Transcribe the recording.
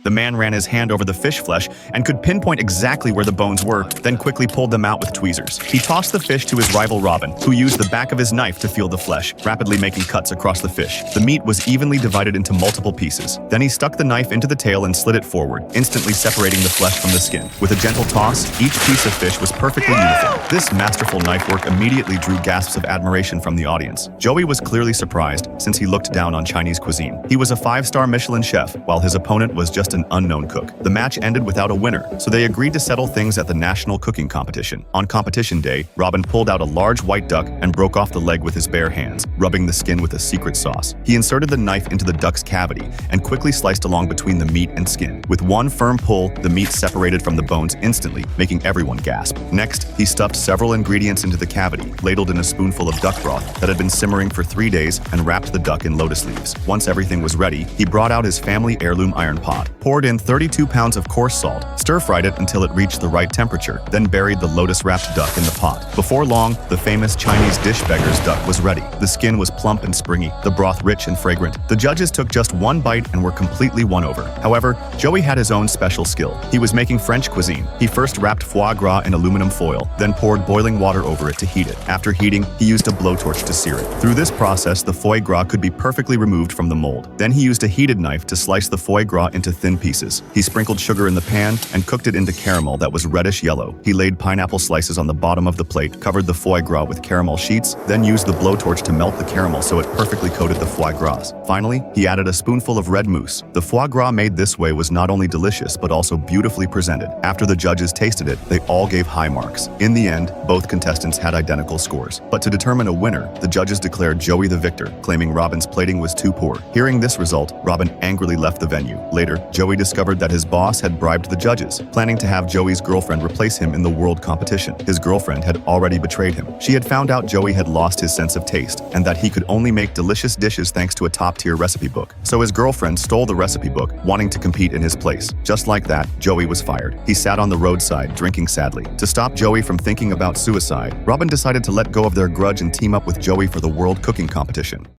The man ran his hand over the fish flesh and could pinpoint exactly where the bones were, then quickly pulled them out with tweezers. He tossed the fish to his rival Robin, who used the back of his knife to feel the flesh, rapidly making cuts across the fish. The meat was evenly divided into multiple pieces. Then he stuck the knife into the tail and slid it forward, instantly separating the flesh from the skin. With a gentle toss, each piece of fish was perfectly uniform. This masterful knife work immediately drew gasps of admiration from the audience. Joey was clearly surprised, since he looked down on Chinese cuisine. He was a 5-star Michelin chef, while his opponent was just an unknown cook. The match ended without a winner, so they agreed to settle things at the national cooking competition. On competition day, Robin pulled out a large white duck and broke off the leg with his bare hands, rubbing the skin with a secret sauce. He inserted the knife into the duck's cavity and quickly sliced along between the meat and skin. With one firm pull, the meat separated from the bones instantly, making everyone gasp. Next, he stuffed several ingredients into the cavity, ladled in a spoonful of duck broth that had been simmering for 3 days, and wrapped the duck in lotus leaves. Once everything was ready, he brought out his family heirloom iron pot, poured in 32 pounds of coarse salt, stir-fried it until it reached the right temperature, then buried the lotus-wrapped duck in the pot. Before long, the famous Chinese dish beggar's duck was ready. The skin was plump and springy, the broth rich and fragrant. The judges took just one bite and were completely won over. However, Joey had his own special skill. He was making French cuisine. He first wrapped foie gras in aluminum foil, then poured boiling water over it to heat it. After heating, he used a blowtorch to sear it. Through this process, the foie gras could be perfectly removed from the mold. Then he used a heated knife to slice the foie gras into thin pieces. He sprinkled sugar in the pan and cooked it into caramel that was reddish yellow. He laid pineapple slices on the bottom of the plate, covered the foie gras with caramel sheets, then used the blowtorch to melt the caramel so it perfectly coated the foie gras. Finally, he added a spoonful of red mousse. The foie gras made this way was not only delicious but also beautifully presented. After the judges tasted it, they all gave high marks. In the end, both contestants had identical scores. But to determine a winner, the judges declared Joey the victor, claiming Robin's plating was too poor. Hearing this result, Robin angrily left the venue. Later, Joey discovered that his boss had bribed the judges, planning to have Joey's girlfriend replace him in the world competition. His girlfriend had already betrayed him. She had found out Joey had lost his sense of taste, and that he could only make delicious dishes thanks to a top-tier recipe book. So his girlfriend stole the recipe book, wanting to compete in his place. Just like that, Joey was fired. He sat on the roadside, drinking sadly. To stop Joey from thinking about suicide, Robin decided to let go of their grudge and team up with Joey for the world cooking competition.